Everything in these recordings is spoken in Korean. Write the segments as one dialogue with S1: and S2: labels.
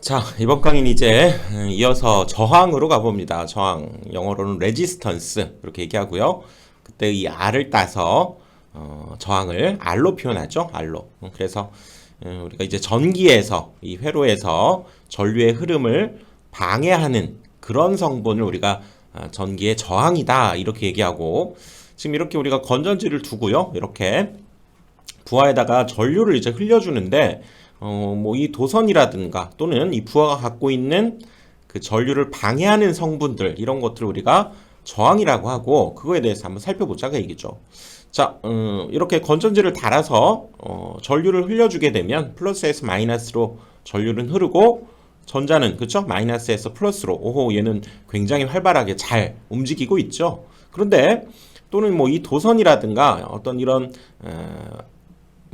S1: 자, 이번 강의는 이제 이어서 저항으로 가봅니다. 저항, 영어로는 resistance 이렇게 얘기하고요. 그때 이 R을 따서 저항을 R로 표현하죠. R로. 그래서 우리가 이제 전기에서 이 회로에서 전류의 흐름을 방해하는 그런 성분을 우리가 전기의 저항이다 이렇게 얘기하고, 지금 이렇게 우리가 건전지를 두고요. 이렇게 부하에다가 전류를 이제 흘려주는데, 뭐 이 도선이라든가 또는 이 부하가 갖고 있는 그 전류를 방해하는 성분들, 이런 것들을 우리가 저항이라고 하고, 그거에 대해서 한번 살펴보자가 얘기죠. 자, 이렇게 건전지를 달아서 전류를 흘려주게 되면 플러스에서 마이너스로 전류는 흐르고, 전자는 그쵸? 마이너스에서 플러스로, 오호, 얘는 굉장히 활발하게 잘 움직이고 있죠. 그런데 또는 뭐 이 도선이라든가 어떤 이런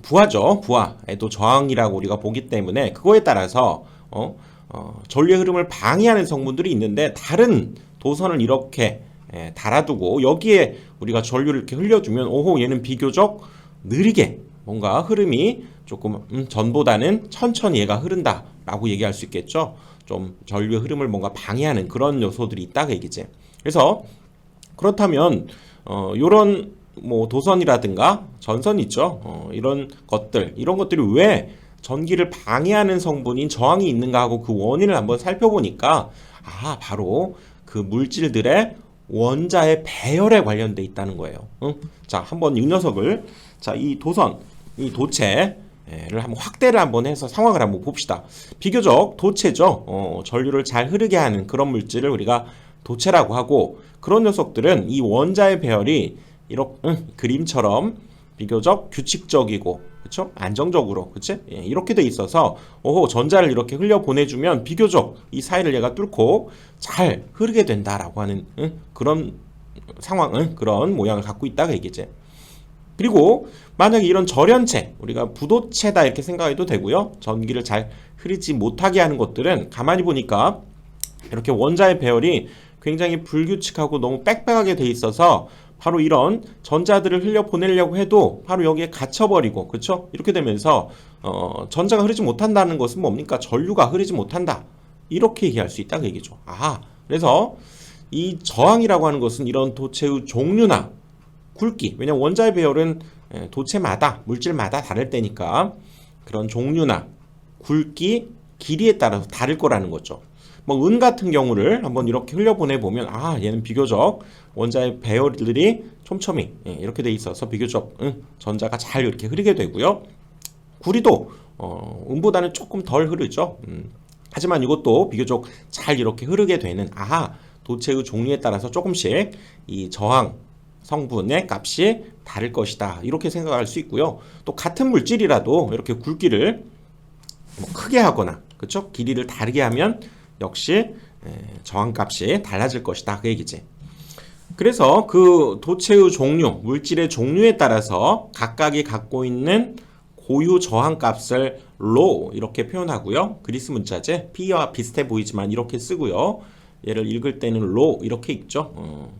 S1: 부하죠. 부하에도 저항이라고 우리가 보기 때문에 그거에 따라서 전류의 흐름을 방해하는 성분들이 있는데, 다른 도선을 이렇게 달아두고 여기에 우리가 전류를 이렇게 흘려주면, 오호, 얘는 비교적 느리게 뭔가 흐름이 조금 전보다는 천천히 얘가 흐른다 라고 얘기할 수 있겠죠. 좀 전류의 흐름을 뭔가 방해하는 그런 요소들이 있다가 얘기지. 그래서 그렇다면 요런 뭐 도선이라든가 전선 있죠. 이런 것들이 왜 전기를 방해하는 성분인 저항이 있는가 하고 그 원인을 한번 살펴보니까, 바로 그 물질들의 원자의 배열에 관련돼 있다는 거예요. 자, 한번 이 녀석을, 자, 이 도선, 이 도체를 한번 확대를 한번 해서 상황을 한번 봅시다. 비교적 도체죠. 전류를 잘 흐르게 하는 그런 물질을 우리가 도체라고 하고, 그런 녀석들은 이 원자의 배열이 이렇게 그림처럼 비교적 규칙적이고, 그렇죠? 안정적으로, 그렇지? 이렇게 돼 있어서, 오호, 전자를 이렇게 흘려 보내주면 비교적 이 사이를 얘가 뚫고 잘 흐르게 된다라고 하는 그런 상황, 그런 모양을 갖고 있다가 얘기지. 그리고 만약에 이런 절연체, 우리가 부도체다 이렇게 생각해도 되고요. 전기를 잘 흐르지 못하게 하는 것들은 가만히 보니까 이렇게 원자의 배열이 굉장히 불규칙하고 너무 빽빽하게 돼 있어서, 바로 이런 전자들을 흘려 보내려고 해도 바로 여기에 갇혀버리고, 그렇죠? 이렇게 되면서 전자가 흐르지 못한다는 것은 뭡니까? 전류가 흐르지 못한다, 이렇게 얘기할 수 있다는 얘기죠. 그래서 이 저항이라고 하는 것은 이런 도체의 종류나 굵기, 왜냐면 원자의 배열은 도체마다, 물질마다 다를 때니까 그런 종류나 굵기, 길이에 따라서 다를 거라는 거죠. 뭐 은 같은 경우를 한번 이렇게 흘려보내 보면, 얘는 비교적 원자의 배열들이 촘촘히 이렇게 돼 있어서 비교적 전자가 잘 이렇게 흐르게 되고요. 구리도 은보다는 조금 덜 흐르죠. 하지만 이것도 비교적 잘 이렇게 흐르게 되는, 도체의 종류에 따라서 조금씩 이 저항 성분의 값이 다를 것이다, 이렇게 생각할 수 있고요. 또 같은 물질이라도 이렇게 굵기를 뭐 크게 하거나, 그렇죠? 길이를 다르게 하면 역시 저항값이 달라질 것이다, 그 얘기지. 그래서 그 도체의 종류, 물질의 종류에 따라서 각각이 갖고 있는 고유 저항값을 로 이렇게 표현하고요. 그리스 문자재, P와 비슷해 보이지만 이렇게 쓰고요. 얘를 읽을 때는 로 이렇게 읽죠.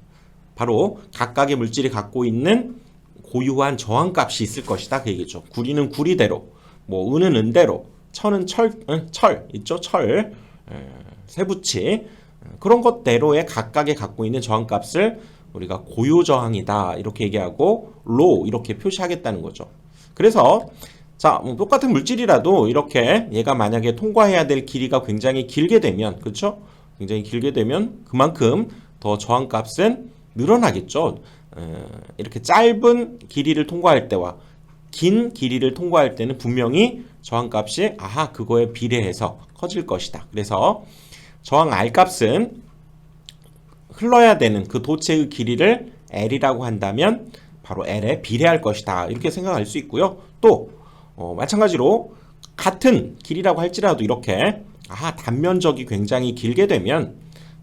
S1: 바로 각각의 물질이 갖고 있는 고유한 저항값이 있을 것이다, 그 얘기죠. 구리는 구리대로, 뭐 은은 은대로, 철은 철 있죠, 철. 세부치, 그런 것대로의 각각의 갖고 있는 저항값을 우리가 고유 저항이다 이렇게 얘기하고, 로 이렇게 표시하겠다는 거죠. 그래서 자, 똑같은 물질이라도 이렇게 얘가 만약에 통과해야 될 길이가 굉장히 길게 되면, 그렇죠? 굉장히 길게 되면 그만큼 더 저항값은 늘어나겠죠. 이렇게 짧은 길이를 통과할 때와 긴 길이를 통과할 때는 분명히 저항값이 그거에 비례해서 커질 것이다. 그래서 저항 R값은 흘러야 되는 그 도체의 길이를 L이라고 한다면 바로 L에 비례할 것이다, 이렇게 생각할 수 있고요. 또 마찬가지로 같은 길이라고 할지라도 이렇게 단면적이 굉장히 길게 되면,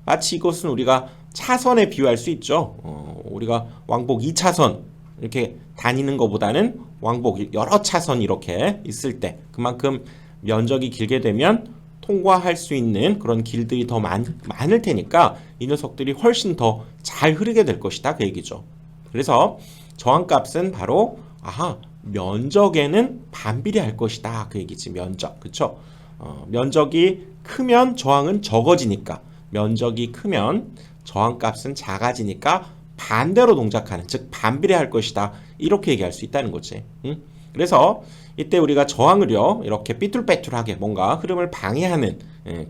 S1: 마치 이것은 우리가 차선에 비유할 수 있죠. 우리가 왕복 2차선 이렇게 다니는 것보다는 왕복 여러 차선 이렇게 있을 때 그만큼 면적이 길게 되면 통과할 수 있는 그런 길들이 더 많을 테니까 이 녀석들이 훨씬 더 잘 흐르게 될 것이다, 그 얘기죠. 그래서 저항값은 바로 면적에는 반비례할 것이다, 그 얘기지. 면적, 그쵸? 면적이 크면 저항은 적어지니까, 면적이 크면 저항값은 작아지니까 반대로 동작하는, 즉 반비례할 것이다, 이렇게 얘기할 수 있다는 거지. 응? 그래서 이때 우리가 저항을요 이렇게 삐뚤빼뚤하게 뭔가 흐름을 방해하는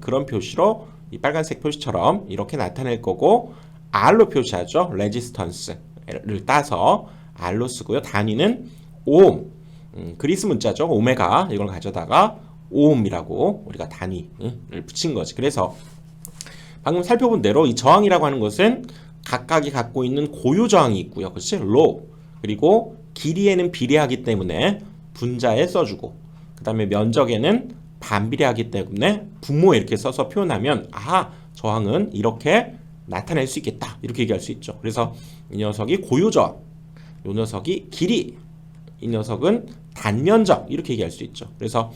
S1: 그런 표시로 이 빨간색 표시처럼 이렇게 나타낼 거고, R로 표시하죠. 레지스턴스를 따서 R로 쓰고요. 단위는 오hm, 그리스 문자죠. 오메가, 이걸 가져다가 오음이라고 우리가 단위를 붙인 거지. 그래서 방금 살펴본 대로 이 저항이라고 하는 것은 각각이 갖고 있는 고유 저항이 있고요. 그렇지? 로. 그리고 길이에는 비례하기 때문에 분자에 써주고, 그 다음에 면적에는 반비례하기 때문에 분모에 이렇게 써서 표현하면, 아, 저항은 이렇게 나타낼 수 있겠다, 이렇게 얘기할 수 있죠. 그래서 이 녀석이 고유 저항, 이 녀석이 길이, 이 녀석은 단면적, 이렇게 얘기할 수 있죠. 그래서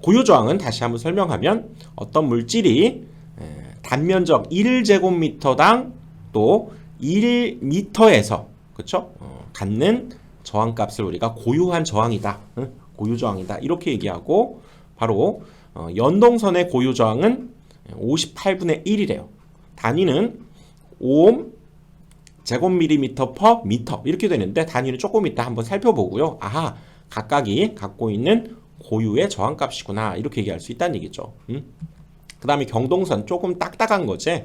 S1: 고유 저항은 다시 한번 설명하면 어떤 물질이 단면적 1제곱미터당 또 1m에서 그렇죠? 갖는 저항값을 우리가 고유한 저항이다, 고유 저항이다, 이렇게 얘기하고, 바로 연동선의 고유 저항은 58분의 1이래요. 단위는 오hm 제곱밀리미터 퍼 미터, 이렇게 되는데 단위는 조금 이따 한번 살펴보고요. 아하, 각각이 갖고 있는 고유의 저항값이구나, 이렇게 얘기할 수 있다는 얘기죠. 그 다음에 경동선, 조금 딱딱한 거지.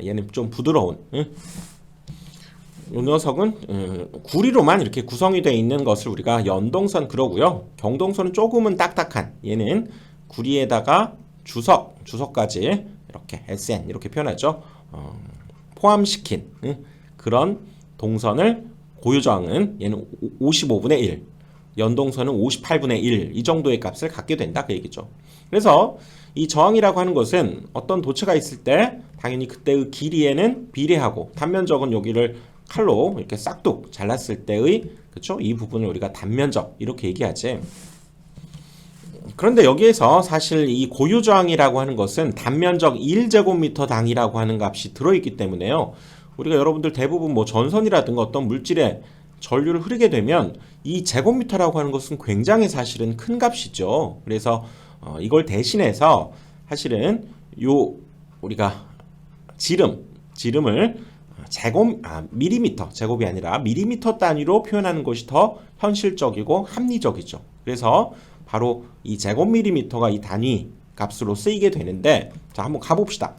S1: 얘는 좀 부드러운. 이 녀석은 구리로만 이렇게 구성이 되어 있는 것을 우리가 연동선 그러고요. 경동선은 조금은 딱딱한, 얘는 구리에다가 주석까지 이렇게 SN 이렇게 표현하죠. 포함시킨 그런 동선을 고유저항은 얘는 55분의 1, 연동선은 58분의 1, 이 정도의 값을 갖게 된다, 그 얘기죠. 그래서 이 저항이라고 하는 것은 어떤 도체가 있을 때 당연히 그때의 길이에는 비례하고, 단면적은 여기를 칼로 이렇게 싹둑 잘랐을 때의, 그렇죠? 이 부분을 우리가 단면적, 이렇게 얘기하지. 그런데 여기에서 사실 이 고유 저항이라고 하는 것은 단면적 1제곱미터 당이라고 하는 값이 들어있기 때문에요. 우리가 여러분들 대부분 뭐 전선이라든가 어떤 물질에 전류를 흐르게 되면 이 제곱미터라고 하는 것은 굉장히 사실은 큰 값이죠. 그래서 이걸 대신해서 사실은 요 우리가 지름을 밀리미터, 제곱이 아니라 밀리미터 단위로 표현하는 것이 더 현실적이고 합리적이죠. 그래서 바로 이 제곱밀리미터가 이 단위 값으로 쓰이게 되는데, 자, 한번 가봅시다.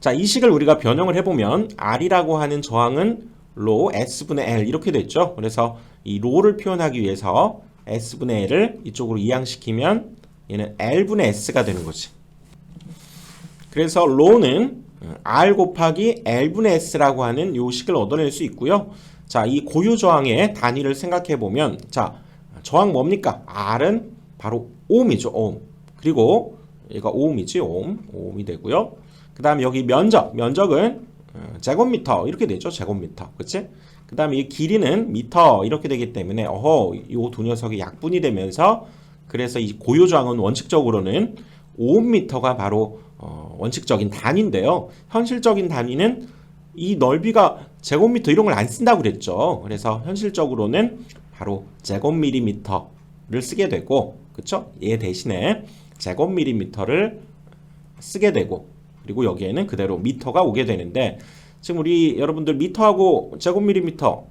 S1: 자, 이 식을 우리가 변형을 해보면 R이라고 하는 저항은 로 S분의 L 이렇게 됐죠. 그래서 이 로를 표현하기 위해서 S분의 L을 이쪽으로 이항시키면 얘는 L분의 S가 되는 거지. 그래서 로는 R 곱하기 L분의 S라고 하는 요 식을 얻어낼 수 있고요. 자, 이 고유 저항의 단위를 생각해 보면, 자, 저항 뭡니까? R은 바로 오음이죠, 오음. 그리고 얘가 오음이지, 오음이 되고요. 그 다음에 여기 면적은 제곱미터 이렇게 되죠, 제곱미터, 그치? 그 다음에 이 길이는 미터 이렇게 되기 때문에 요 두 녀석이 약분이 되면서, 그래서 이 고유 저항은 원칙적으로는 오음미터가 바로 원칙적인 단위인데요. 현실적인 단위는 이 넓이가 제곱미터 이런 걸 안 쓴다고 그랬죠. 그래서 현실적으로는 바로 제곱밀리미터를 쓰게 되고, 그쵸? 얘 대신에 제곱밀리미터를 쓰게 되고, 그리고 여기에는 그대로 미터가 오게 되는데, 지금 우리 여러분들 미터하고 제곱밀리미터,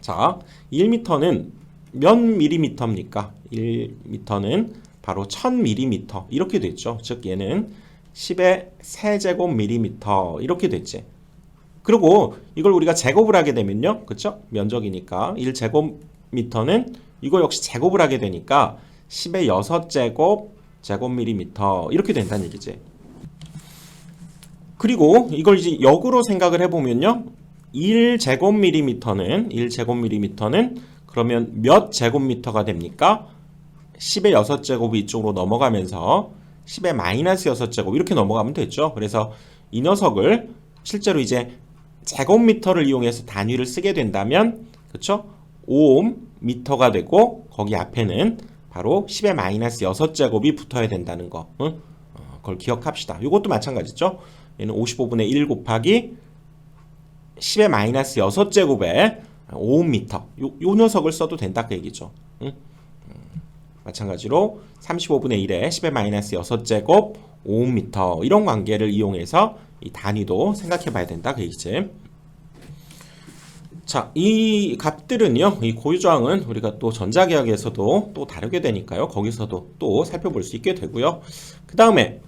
S1: 자, 1미터는 몇 밀리미터입니까? 1미터는 바로 1000밀리미터 이렇게 됐죠. 즉 얘는 10의 세제곱밀리미터 이렇게 됐지. 그리고 이걸 우리가 제곱을 하게 되면요, 그쵸? 면적이니까 1제곱미터는 이거 역시 제곱을 하게 되니까 10의 6제곱 제곱밀리미터 이렇게 된다는 얘기지. 그리고 이걸 이제 역으로 생각을 해보면요, 1제곱밀리미터는 그러면 몇 제곱미터가 됩니까? 10의 6제곱이 이쪽으로 넘어가면서 10의 마이너스 6제곱 이렇게 넘어가면 됐죠. 그래서 이 녀석을 실제로 이제 제곱미터를 이용해서 단위를 쓰게 된다면, 그쵸? 오음미터가 되고, 거기 앞에는 바로 10의 마이너스 6제곱이 붙어야 된다는 거. 그걸 기억합시다. 이것도 마찬가지죠. 얘는 55분의 1 곱하기 10의 마이너스 6제곱에 오음미터. 요 녀석을 써도 된다 그 얘기죠. 마찬가지로 35분의 1에 10의 마이너스 6제곱 5m 이런 관계를 이용해서 이 단위도 생각해 봐야 된다 그 얘기지. 자, 이 값들은요, 이 고유저항은 우리가 또 전자계약에서도 또 다르게 되니까요. 거기서도 또 살펴볼 수 있게 되고요. 그 다음에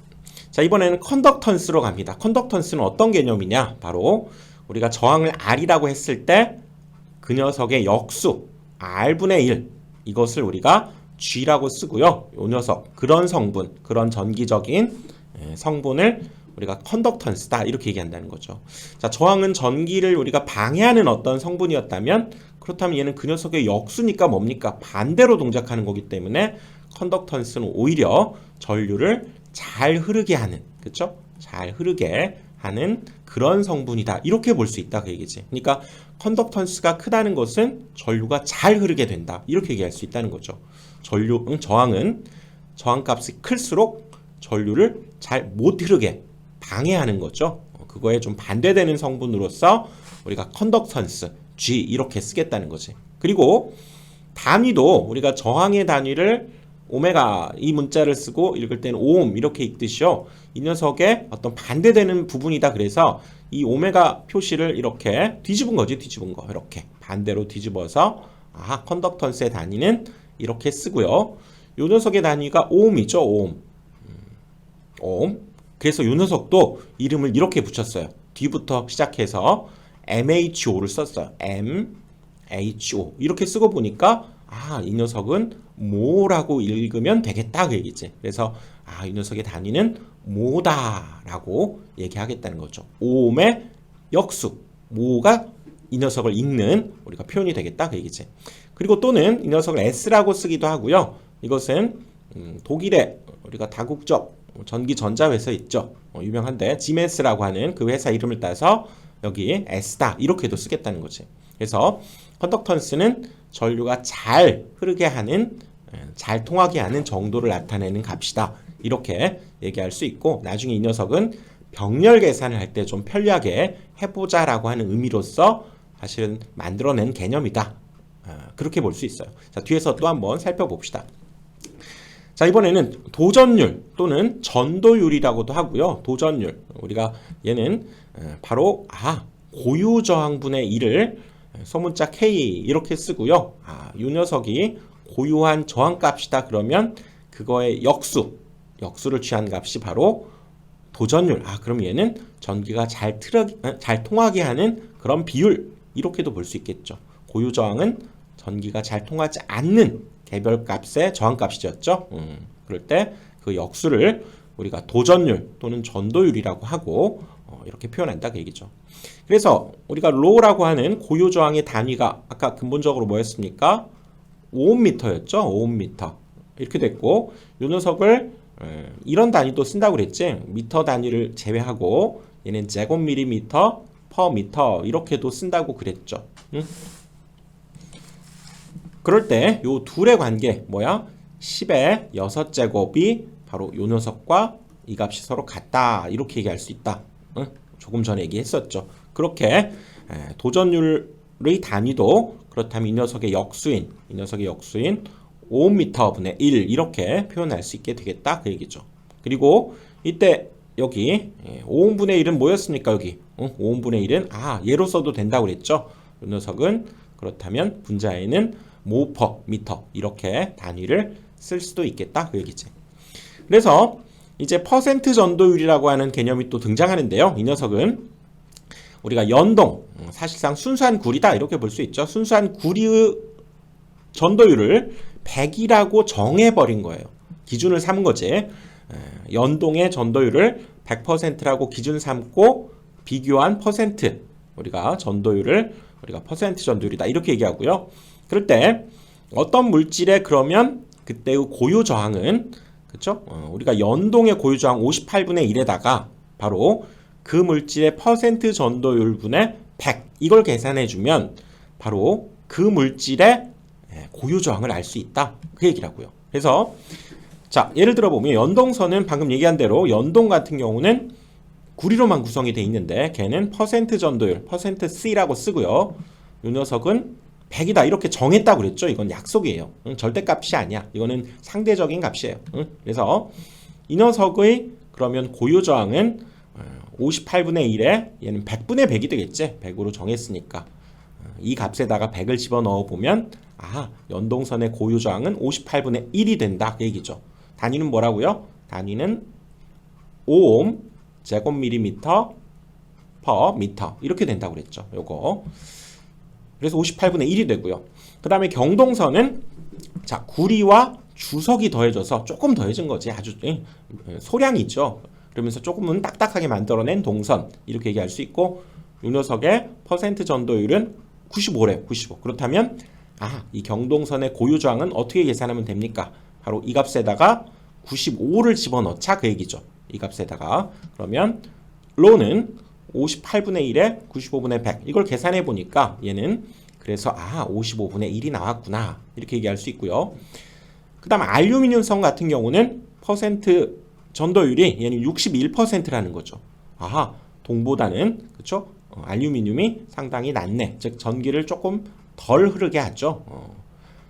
S1: 자, 이번에는 컨덕턴스로 갑니다. 컨덕턴스는 어떤 개념이냐? 바로 우리가 저항을 R이라고 했을 때 그 녀석의 역수 R분의 1 이것을 우리가 G라고 쓰고요. 이 녀석 그런 성분, 그런 전기적인 성분을 우리가 컨덕턴스다 이렇게 얘기한다는 거죠. 자, 저항은 전기를 우리가 방해하는 어떤 성분이었다면 그렇다면 얘는 그 녀석의 역수니까 뭡니까? 반대로 동작하는 거기 때문에 컨덕턴스는 오히려 전류를 잘 흐르게 하는, 그렇죠? 잘 흐르게 하는 그런 성분이다 이렇게 볼 수 있다 그 얘기지. 그러니까 컨덕턴스가 크다는 것은 전류가 잘 흐르게 된다 이렇게 얘기할 수 있다는 거죠. 저항은 저항값이 클수록 전류를 잘 못 흐르게 방해하는 거죠. 그거에 좀 반대되는 성분으로서 우리가 컨덕턴스 G 이렇게 쓰겠다는 거지. 그리고 단위도 우리가 저항의 단위를 오메가 이 문자를 쓰고 읽을 때는 오hm 이렇게 읽듯이요. 이 녀석의 어떤 반대되는 부분이다. 그래서 이 오메가 표시를 이렇게 뒤집은 거지. 뒤집은 거. 이렇게 반대로 뒤집어서 컨덕턴스의 단위는 이렇게 쓰고요. 이 녀석의 단위가 ohm이죠. ohm. 그래서 이 녀석도 이름을 이렇게 붙였어요. 뒤부터 시작해서 MHO를 썼어요. MHO 이렇게 쓰고 보니까 이 녀석은 모라고 읽으면 되겠다 그 얘기지. 그래서 이 녀석의 단위는 모다라고 얘기하겠다는 거죠. 오음의 역수 모가 이 녀석을 읽는 우리가 표현이 되겠다 그 얘기지. 그리고 또는 이 녀석을 S라고 쓰기도 하고요. 이것은 독일의 우리가 다국적 전기 전자 회사 있죠. 유명한데 지멘스라고 하는 그 회사 이름을 따서 여기 S다 이렇게도 쓰겠다는 거지. 그래서 컨덕턴스는 전류가 잘 흐르게 하는, 잘 통하게 하는 정도를 나타내는 값이다 이렇게 얘기할 수 있고, 나중에 이 녀석은 병렬 계산을 할 때 좀 편리하게 해보자라고 하는 의미로서 사실은 만들어낸 개념이다 그렇게 볼 수 있어요. 자, 뒤에서 또 한번 살펴봅시다. 자, 이번에는 도전율 또는 전도율이라고도 하고요. 도전율 우리가 얘는 바로 고유저항분의 1을 소문자 K 이렇게 쓰고요. 이 녀석이 고유한 저항값이다 그러면 그거의 역수를 취한 값이 바로 도전율. 그럼 얘는 전기가 잘 통하게 하는 그런 비율 이렇게도 볼 수 있겠죠. 고유저항은 전기가 잘 통하지 않는 개별값의 저항값이었죠. 그럴 때 그 역수를 우리가 도전율 또는 전도율이라고 하고 이렇게 표현한다 그 얘기죠. 그래서 우리가 로라고 하는 고유저항의 단위가 아까 근본적으로 뭐였습니까? 5ohm였죠. 5ohm 이렇게 됐고, 이 녀석을 이런 단위도 쓴다고 그랬지. 미터 단위를 제외하고 얘는 제곱밀리미터 퍼 미터 이렇게도 쓴다고 그랬죠. 그럴 때 요 둘의 관계 뭐야? 10의 6제곱이 바로 요 녀석과 이 값이 서로 같다 이렇게 얘기할 수 있다. 조금 전에 얘기했었죠. 그렇게 도전율의 단위도 그렇다면 이 녀석의 역수인 5m분의 1 이렇게 표현할 수 있게 되겠다 그 얘기죠. 그리고 이때 여기 5ohm분의 1은 뭐였습니까? 여기 5ohm분의 1은 얘로 써도 된다고 그랬죠. 이 녀석은 그렇다면 분자에는 모 퍼 미터 이렇게 단위를 쓸 수도 있겠다 그 얘기지. 그래서 이제 퍼센트 전도율이라고 하는 개념이 또 등장하는데요. 이 녀석은 우리가 연동, 사실상 순수한 구리다 이렇게 볼 수 있죠. 순수한 구리의 전도율을 100이라고 정해버린 거예요. 기준을 삼은 거지. 연동의 전도율을 100%라고 기준 삼고 비교한 퍼센트, 우리가 전도율을 우리가 퍼센트 전도율이다 이렇게 얘기하고요. 그럴 때 어떤 물질에 그러면 그때의 고유 저항은 그렇죠? 우리가 연동의 고유 저항 58분의 1에다가 바로 그 물질의 퍼센트 전도율분의 100 이걸 계산해 주면 바로 그 물질의 고유 저항을 알 수 있다 그 얘기라고요. 그래서 자, 예를 들어 보면 연동선은 방금 얘기한 대로 연동 같은 경우는 구리로만 구성이 돼 있는데 걔는 퍼센트 전도율 퍼센트 C라고 쓰고요. 이 녀석은 100이다 이렇게 정했다고 그랬죠. 이건 약속이에요. 절대값이 아니야. 이거는 상대적인 값이에요. 그래서 이 녀석의 그러면 고유저항은 58분의 1에 얘는 100분의 100이 되겠지. 100으로 정했으니까 이 값에다가 100을 집어넣어 보면 연동선의 고유저항은 58분의 1이 된다 그 얘기죠. 단위는 뭐라고요? 단위는 5옴 제곱밀리미터 퍼 미터 이렇게 된다고 그랬죠. 요거 그래서 58분의 1이 되고요. 그 다음에 경동선은 자 구리와 주석이 더해져서 조금 더해진 거지. 아주 소량이 있죠. 그러면서 조금은 딱딱하게 만들어낸 동선 이렇게 얘기할 수 있고 이 녀석의 퍼센트 전도율은 95래. 95. 그렇다면 이 경동선의 고유저항은 어떻게 계산하면 됩니까? 바로 이 값에다가 95를 집어넣자 그 얘기죠. 이 값에다가 그러면 로는 58분의 1에 95분의 100 이걸 계산해 보니까 얘는 그래서 55분의 1이 나왔구나 이렇게 얘기할 수 있고요. 그 다음 알루미늄선 같은 경우는 퍼센트 전도율이 얘는 61%라는 거죠. 동보다는 그쵸? 알루미늄이 상당히 낮네. 즉 전기를 조금 덜 흐르게 하죠.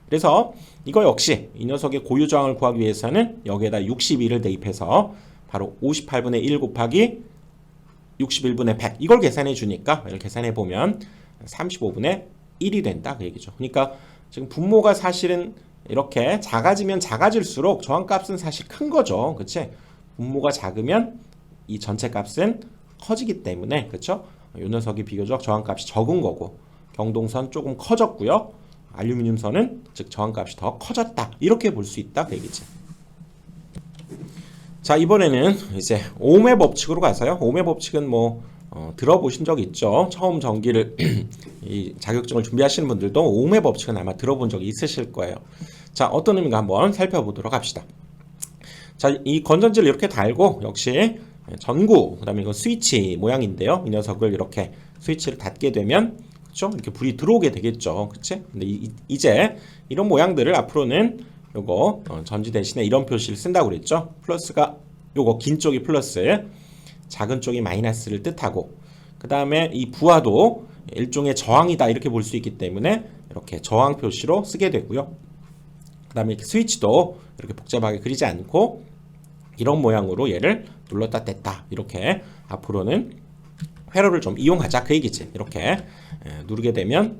S1: 그래서 이거 역시 이 녀석의 고유저항을 구하기 위해서는 여기에다 61을 대입해서 바로 58분의 1 곱하기 61분의 100 이걸 계산해 주니까 이걸 계산해 보면 35분의 1이 된다 그 얘기죠. 그러니까 지금 분모가 사실은 이렇게 작아지면 작아질수록 저항값은 사실 큰 거죠. 그치? 분모가 작으면 이 전체 값은 커지기 때문에 그쵸? 이 녀석이 비교적 저항값이 적은 거고 경동선 조금 커졌고요. 알루미늄선은 즉 저항값이 더 커졌다 이렇게 볼 수 있다 그 얘기지. 자 이번에는 이제 오음의 법칙으로 가서요. 오음의 법칙은 뭐 들어보신 적 있죠. 처음 전기를 이 자격증을 준비하시는 분들도 오음의 법칙은 아마 들어본 적이 있으실 거예요. 자 어떤 의미인가 한번 살펴보도록 합시다. 자 이 건전지를 이렇게 달고 역시 전구 그다음에 이거 스위치 모양인데요. 이 녀석을 이렇게 스위치를 닫게 되면 그렇죠? 이렇게 불이 들어오게 되겠죠. 그치? 근데 이제 이런 모양들을 앞으로는 요거 전지 대신에 이런 표시를 쓴다고 그랬죠. 플러스가 요거 긴 쪽이 플러스, 작은 쪽이 마이너스를 뜻하고 그 다음에 이 부하도 일종의 저항이다 이렇게 볼 수 있기 때문에 이렇게 저항 표시로 쓰게 되고요. 그 다음에 이렇게 스위치도 이렇게 복잡하게 그리지 않고 이런 모양으로 얘를 눌렀다 뗐다 이렇게 앞으로는 회로를 좀 이용하자 그 얘기지. 이렇게 누르게 되면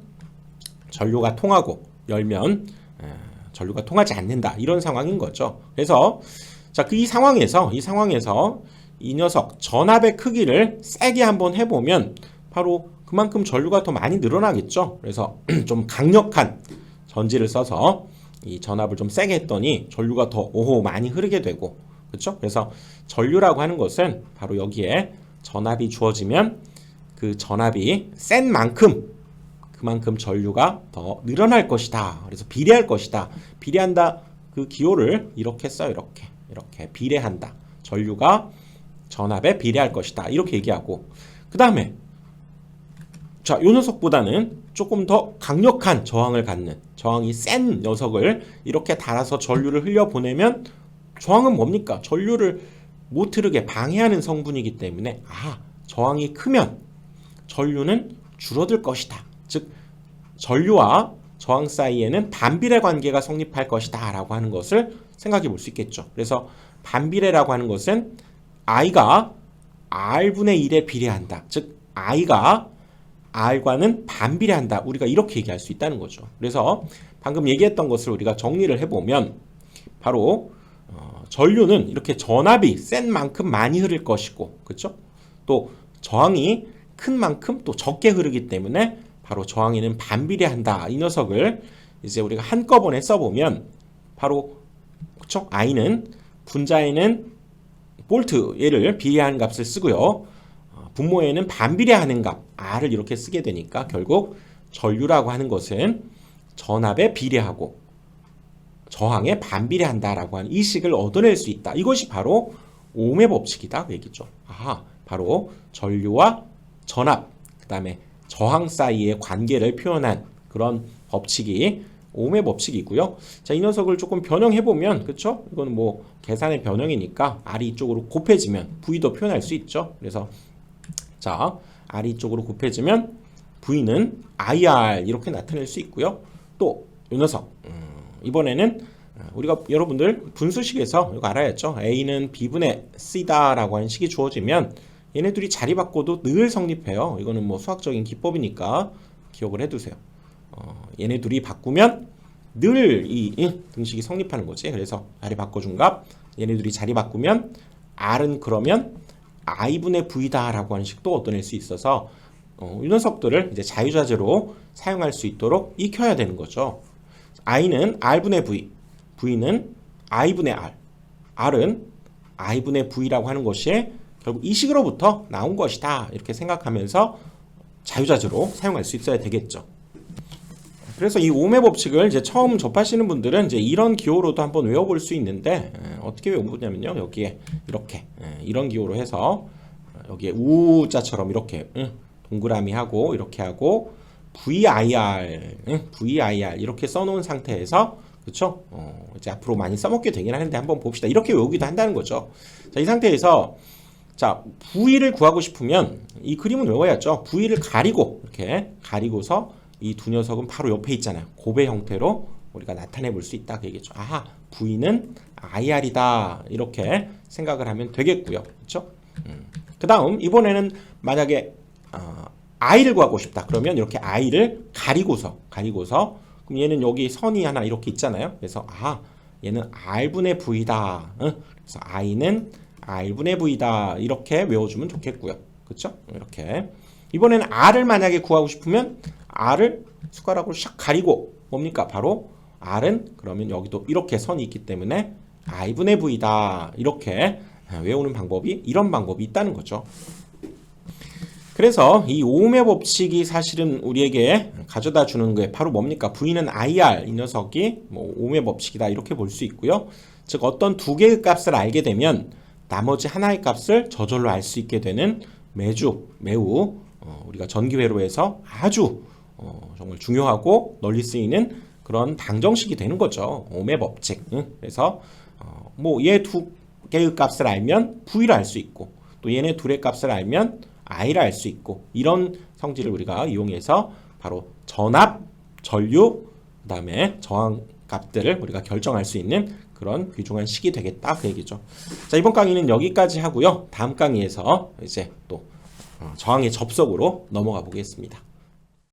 S1: 전류가 통하고 열면 전류가 통하지 않는다 이런 상황인 거죠. 그래서 자, 이 상황에서 이 녀석 전압의 크기를 세게 한번 해보면 바로 그만큼 전류가 더 많이 늘어나겠죠. 그래서 좀 강력한 전지를 써서 이 전압을 좀 세게 했더니 전류가 더 많이 흐르게 되고 그렇죠? 그래서 전류라고 하는 것은 바로 여기에 전압이 주어지면 그 전압이 센 만큼 그만큼 전류가 더 늘어날 것이다. 그래서 비례할 것이다. 비례한다. 그 기호를 이렇게 써요. 이렇게 비례한다. 전류가 전압에 비례할 것이다. 이렇게 얘기하고 그 다음에 자, 요 녀석보다는 조금 더 강력한 저항을 갖는 저항이 센 녀석을 이렇게 달아서 전류를 흘려보내면 저항은 뭡니까? 전류를 못 흐르게 방해하는 성분이기 때문에 저항이 크면 전류는 줄어들 것이다. 즉 전류와 저항 사이에는 반비례 관계가 성립할 것이다 라고 하는 것을 생각해 볼 수 있겠죠. 그래서 반비례라고 하는 것은 I가 R분의 1에 비례한다. 즉 I가 R과는 반비례한다. 우리가 이렇게 얘기할 수 있다는 거죠. 그래서 방금 얘기했던 것을 우리가 정리를 해보면 바로 전류는 이렇게 전압이 센 만큼 많이 흐를 것이고 그렇죠? 또 저항이 큰 만큼 또 적게 흐르기 때문에 바로 저항에는 반비례한다. 이 녀석을 이제 우리가 한꺼번에 써보면 바로 그쵸? I는 분자에는 볼트 얘를 비례하는 값을 쓰고요. 분모에는 반비례하는 값 R을 이렇게 쓰게 되니까 결국 전류라고 하는 것은 전압에 비례하고 저항에 반비례한다라고 하는 이 식을 얻어낼 수 있다. 이것이 바로 오음의 법칙이다 그 얘기죠. 바로 전류와 전압 그 다음에 저항 사이의 관계를 표현한 그런 법칙이 오음의 법칙이고요. 자, 이 녀석을 조금 변형해 보면 그렇죠? 이건 뭐 계산의 변형이니까 R이 이쪽으로 곱해지면 V도 표현할 수 있죠. 그래서 자, R이 이쪽으로 곱해지면 V는 IR 이렇게 나타낼 수 있고요. 또 이 녀석 이번에는 우리가 여러분들 분수식에서 이거 알아야죠. A는 B분의 C다라고 하는 식이 주어지면 얘네 둘이 자리 바꿔도 늘 성립해요. 이거는 뭐 수학적인 기법이니까 기억을 해두세요. 얘네 둘이 바꾸면 늘 이 등식이 성립하는 거지. 그래서 자리 바꿔준 값 얘네 둘이 자리 바꾸면 R은 그러면 I분의 V다라고 하는 식도 얻어낼 수 있어서 이 녀석들을 이제 자유자재로 사용할 수 있도록 익혀야 되는 거죠. I는 R분의 V, V는 I분의 R, R은 I분의 V라고 하는 것이 결국 이 식으로부터 나온 것이다. 이렇게 생각하면서 자유자재로 사용할 수 있어야 되겠죠. 그래서 이 오음의 법칙을 이제 처음 접하시는 분들은 이제 이런 기호로도 한번 외워볼 수 있는데 어떻게 외우냐면요. 여기에 이렇게 이런 기호로 해서 여기에 우자처럼 이렇게 동그라미 하고 이렇게 하고 VIR 이렇게 써놓은 상태에서 그렇죠? 이제 앞으로 많이 써먹게 되긴 하는데 한번 봅시다. 이렇게 외우기도 한다는 거죠. 자, 이 상태에서 자 V를 구하고 싶으면 이 그림은 외워야죠. V를 가리고 이렇게 가리고서 이 두 녀석은 바로 옆에 있잖아요. 곱의 형태로 우리가 나타내 볼 수 있다 그 얘기죠. 아하, V는 IR이다 이렇게 생각을 하면 되겠고요. 그렇죠? 그 다음 이번에는 만약에 I를 구하고 싶다. 그러면 이렇게 I를 가리고서 그럼 얘는 여기 선이 하나 이렇게 있잖아요. 그래서 얘는 R분의 V다. 그래서 I는 R분의 V다. 이렇게 외워주면 좋겠고요. 그렇죠? 이렇게 이번에는 R을 만약에 구하고 싶으면 R을 숟가락으로 샥 가리고 뭡니까? 바로 R은 그러면 여기도 이렇게 선이 있기 때문에 I분의 V다. 이렇게 외우는 방법이 이런 방법이 있다는 거죠. 그래서 이 오음의 법칙이 사실은 우리에게 가져다 주는 게 바로 뭡니까? V는 IR 이 녀석이 뭐 오음의 법칙이다 이렇게 볼 수 있고요. 즉 어떤 두 개의 값을 알게 되면 나머지 하나의 값을 저절로 알 수 있게 되는 매우 우리가 전기회로에서 아주 정말 중요하고 널리 쓰이는 그런 방정식이 되는 거죠. 오음의 법칙. 그래서 뭐 얘 두 개의 값을 알면 V를 알 수 있고 또 얘네 둘의 값을 알면 I를 알 수 있고 이런 성질을 우리가 이용해서 바로 전압, 전류, 그 다음에 저항 값들을 우리가 결정할 수 있는 그런 귀중한 식이 되겠다 그 얘기죠. 자, 이번 강의는 여기까지 하고요. 다음 강의에서 이제 또 저항의 접속으로 넘어가 보겠습니다.